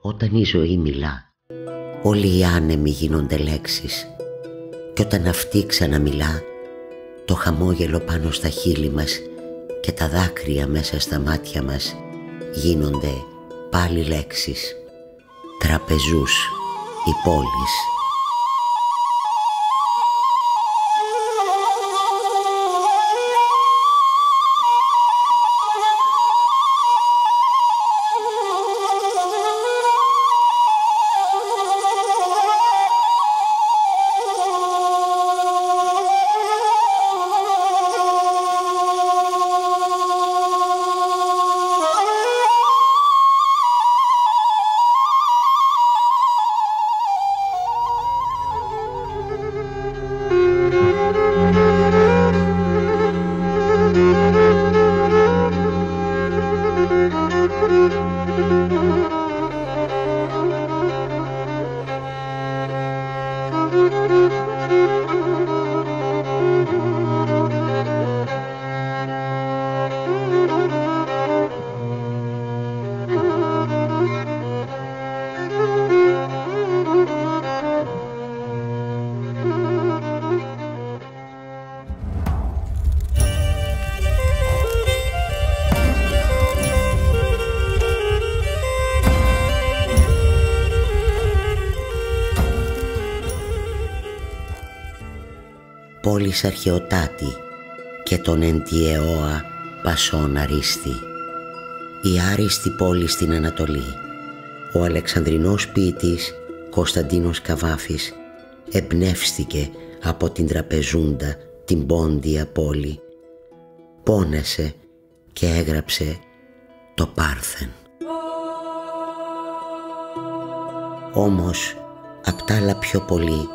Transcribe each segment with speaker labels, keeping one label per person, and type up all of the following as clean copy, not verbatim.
Speaker 1: Όταν η ζωή μιλά, όλοι οι άνεμοι γίνονται λέξεις. Κι όταν αυτή ξαναμιλά, το χαμόγελο πάνω στα χείλη μας και τα δάκρυα μέσα στα μάτια μας γίνονται πάλι λέξεις. Τραπεζούς, οι πόλεις. Πόλης αρχαιοτάτη και τον εν τη αιώα πασόν αρίστη. Η άριστη πόλη στην Ανατολή. Ο Αλεξανδρινός ποιητής Κωνσταντίνος Καβάφης εμπνεύστηκε από την τραπεζούντα την πόντια πόλη. Πόνεσε και έγραψε το Πάρθεν. Όμως απ' τ' άλλα πιο πολύ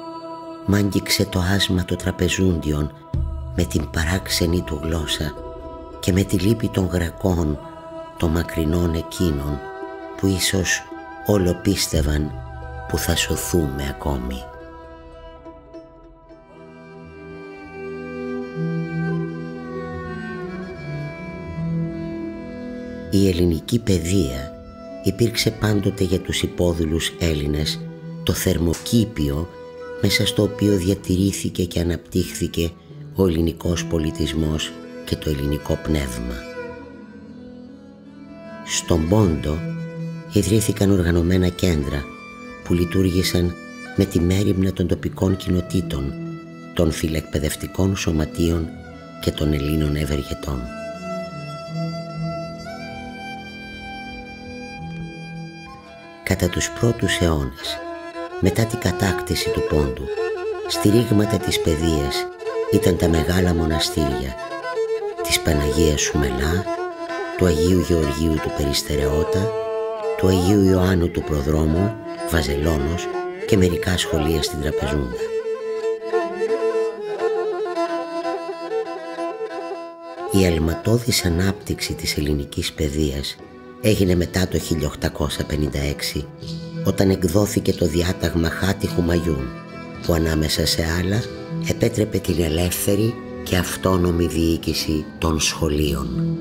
Speaker 1: μ' άγγιξε το άσμα των τραπεζούντιων με την παράξενη του γλώσσα και με τη λύπη των γρακών των μακρινών εκείνων που ίσως όλο πίστευαν που θα σωθούμε ακόμη. Η ελληνική παιδεία υπήρξε πάντοτε για τους υπόδουλους Έλληνες το θερμοκήπιο μέσα στο οποίο διατηρήθηκε και αναπτύχθηκε ο ελληνικός πολιτισμός και το ελληνικό πνεύμα. Στον Πόντο ιδρύθηκαν οργανωμένα κέντρα που λειτουργήσαν με τη μέριμνα των τοπικών κοινοτήτων, των φιλεκπαιδευτικών σωματείων και των Ελλήνων ευεργετών. Κατά τους πρώτους αιώνες, μετά την κατάκτηση του Πόντου, στηρίγματα της παιδείας ήταν τα μεγάλα μοναστήρια της Παναγίας Σουμελά, του Αγίου Γεωργίου του Περιστερεώτα, του Αγίου Ιωάννου του Προδρόμου, Βαζελώνος και μερικά σχολεία στην Τραπεζούντα. Η αλματώδης ανάπτυξη της ελληνικής παιδείας έγινε μετά το 1856, όταν εκδόθηκε το διάταγμα Χάτι Χουμαγιούν, που ανάμεσα σε άλλα επέτρεπε την ελεύθερη και αυτόνομη διοίκηση των σχολείων.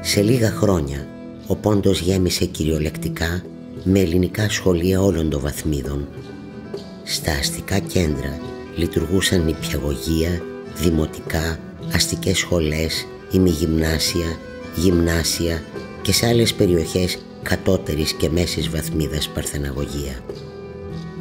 Speaker 1: Σε λίγα χρόνια ο Πόντος γέμισε κυριολεκτικά με ελληνικά σχολεία όλων των βαθμίδων. Στα αστικά κέντρα λειτουργούσαν νηπιαγωγεία, δημοτικά, αστικές σχολές, ημιγυμνάσια, γυμνάσια και σε άλλες περιοχές κατώτερης και μέσης βαθμίδας παρθεναγωγεία.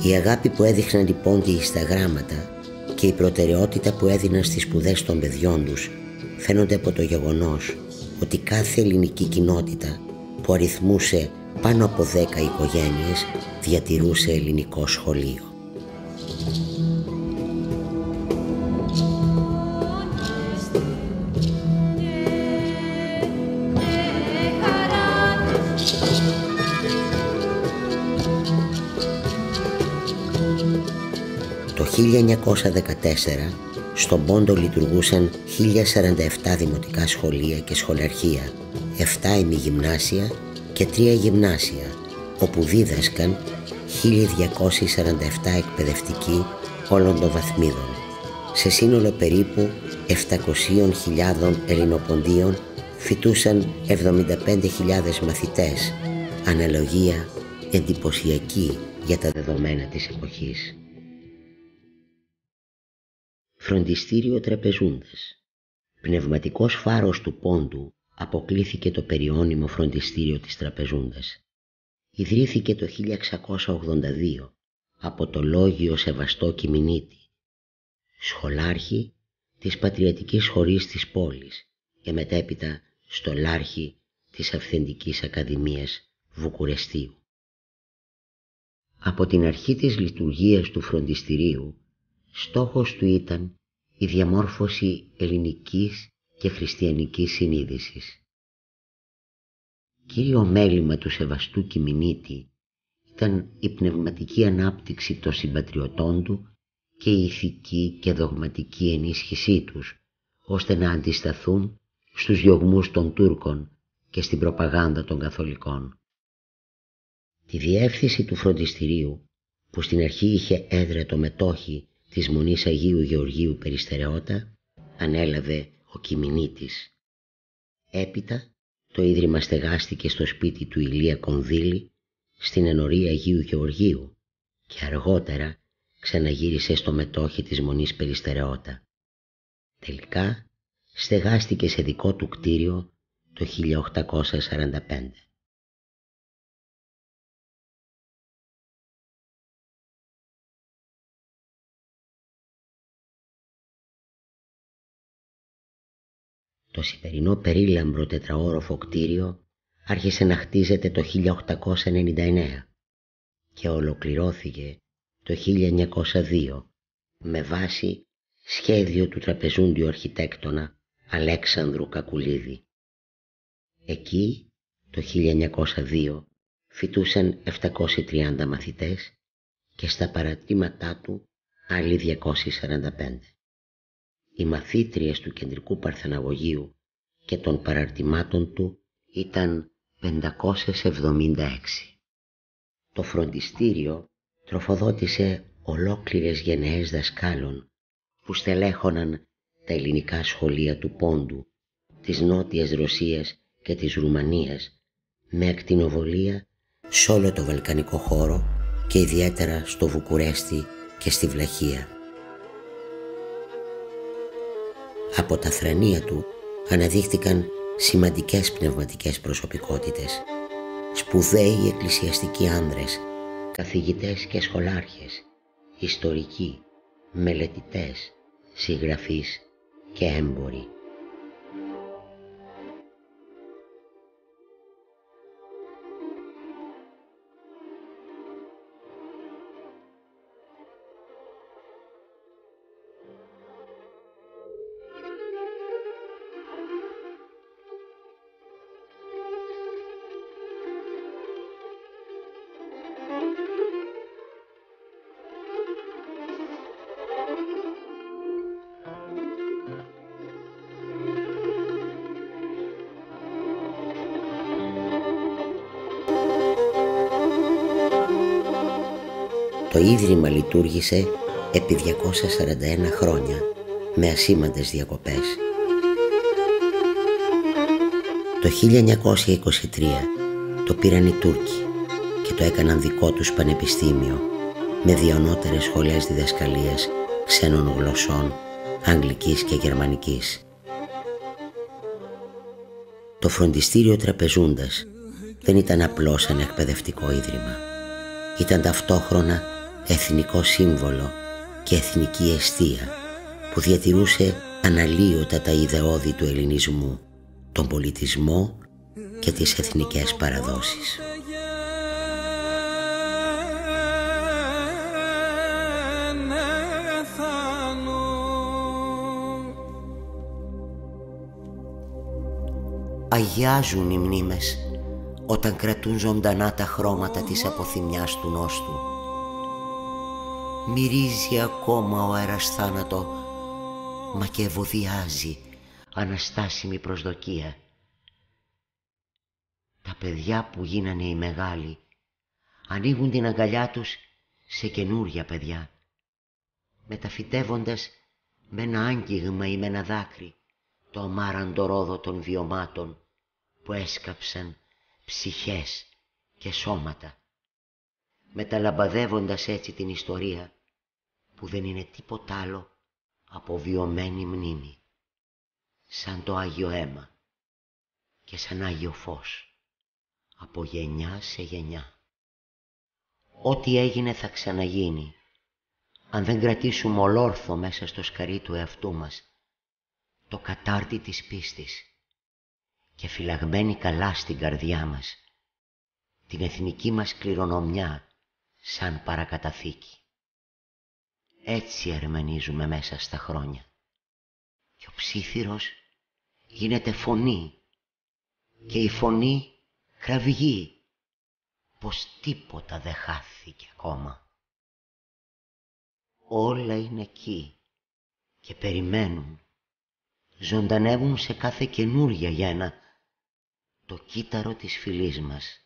Speaker 1: Η αγάπη που έδειχναν οι Πόντιοι στα γράμματα και η προτεραιότητα που έδιναν στις σπουδές των παιδιών τους φαίνονται από το γεγονός ότι κάθε ελληνική κοινότητα που αριθμούσε πάνω από 10 οικογένειες διατηρούσε ελληνικό σχολείο. Το 1914 στον Πόντο λειτουργούσαν 1047 δημοτικά σχολεία και σχολαρχεία, 7 ημιγυμνάσια και 3 γυμνάσια, όπου δίδασκαν 1247 εκπαιδευτικοί όλων των βαθμίδων, σε σύνολο περίπου 700.000 ελληνοποντίων φοιτούσαν 75.000 μαθητές, αναλογία εντυπωσιακή για τα δεδομένα της εποχής. Φροντιστήριο Τραπεζούντας. Πνευματικός φάρος του Πόντου αποκλήθηκε το περιώνυμο φροντιστήριο της Τραπεζούντας. Ιδρύθηκε το 1682 από το λόγιο Σεβαστό Κιμηνίτη, σχολάρχη της Πατριατικής Σχολής της πόλης και μετέπειτα στολάρχη της Αυθεντικής Ακαδημίας Βουκουρεστίου. Από την αρχή της λειτουργίας του φροντιστηρίου, στόχος του ήταν η διαμόρφωση ελληνικής και χριστιανικής συνείδησης. Κύριο μέλημα του Σεβαστού Κιμηνίτη ήταν η πνευματική ανάπτυξη των συμπατριωτών του και η ηθική και δογματική ενίσχυσή τους, ώστε να αντισταθούν στους διωγμούς των Τούρκων και στην προπαγάνδα των Καθολικών. Τη διεύθυνση του φροντιστηρίου, που στην αρχή είχε έδρα το μετόχι της Μονής Αγίου Γεωργίου Περιστερεώτα, ανέλαβε ο Κιμηνίτης. Έπειτα το ίδρυμα στεγάστηκε στο σπίτι του Ηλία Κονδύλη στην ενορία Αγίου Γεωργίου και αργότερα ξαναγύρισε στο μετόχι της Μονής Περιστερεώτα. Τελικά στεγάστηκε σε δικό του κτίριο το 1845. Το σημερινό περίλαμπρο τετραόροφο κτίριο άρχισε να χτίζεται το 1899 και ολοκληρώθηκε το 1902 με βάση σχέδιο του τραπεζούντιου αρχιτέκτονα Αλέξανδρου Κακουλίδη. Εκεί το 1902 φοιτούσαν 730 μαθητές και στα παρατήματά του άλλοι 245. Οι μαθήτριες του Κεντρικού Παρθεναγωγείου και των παραρτημάτων του ήταν 576. Το φροντιστήριο τροφοδότησε ολόκληρες γενναίες δασκάλων που στελέχωναν τα ελληνικά σχολεία του Πόντου, της Νότιας Ρωσίας και της Ρουμανίας, με ακτινοβολία σε όλο το βαλκανικό χώρο και ιδιαίτερα στο Βουκουρέστι και στη Βλαχία. Από τα θρανία του αναδείχθηκαν σημαντικές πνευματικές προσωπικότητες, σπουδαίοι εκκλησιαστικοί άνδρες, καθηγητές και σχολάρχες, ιστορικοί, μελετητές, συγγραφείς και έμποροι. Το Ίδρυμα λειτουργήσε επί 241 χρόνια με ασήμαντες διακοπές. Το 1923 το πήραν οι Τούρκοι και το έκαναν δικό τους πανεπιστήμιο με διονότερες σχολές διδασκαλίας ξένων γλωσσών, αγγλικής και γερμανικής. Το φροντιστήριο Τραπεζούντας δεν ήταν απλώς ένα εκπαιδευτικό ίδρυμα. Ήταν ταυτόχρονα εθνικό σύμβολο και εθνική εστία που διατηρούσε αναλύωτα τα ιδεώδη του ελληνισμού, τον πολιτισμό και τις εθνικές παραδόσεις. Αγιάζουν οι μνήμες όταν κρατούν ζωντανά τα χρώματα της αποθυμιάς του νόστου. Μυρίζει ακόμα ο αέρας θάνατο, μα και ευωδιάζει αναστάσιμη προσδοκία. Τα παιδιά που γίνανε οι μεγάλοι ανοίγουν την αγκαλιά τους σε καινούρια παιδιά. μεταφυτεύοντας με ένα άγγιγμα ή με ένα δάκρυ το αμάραντο ρόδο των βιωμάτων που έσκαψαν ψυχές και σώματα, μεταλαμπαδεύοντας έτσι την ιστορία που δεν είναι τίποτα άλλο από βιωμένη μνήμη, σαν το Άγιο Αίμα και σαν Άγιο Φως, από γενιά σε γενιά. Ό,τι έγινε θα ξαναγίνει, αν δεν κρατήσουμε ολόρθο μέσα στο σκαρί του εαυτού μας το κατάρτι της πίστης και φυλαγμένη καλά στην καρδιά μας την εθνική μας κληρονομιά σαν παρακαταθήκη. Έτσι ερμενίζουμε μέσα στα χρόνια και ο ψίθυρος γίνεται φωνή και η φωνή κραυγή πως τίποτα δεν χάθηκε ακόμα. Όλα είναι εκεί και περιμένουν, ζωντανεύουν σε κάθε καινούρια γέννα το κύτταρο της φυλής μας.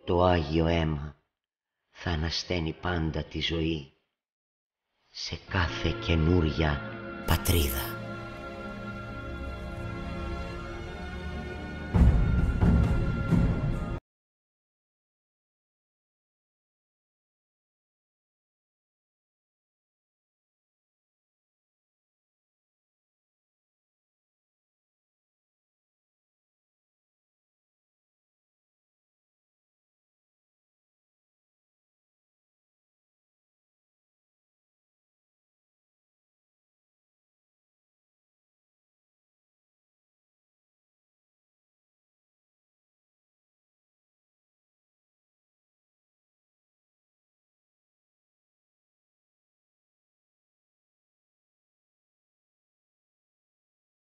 Speaker 1: Το Άγιο Αίμα θα ανασταίνει πάντα τη ζωή σε κάθε καινούρια πατρίδα.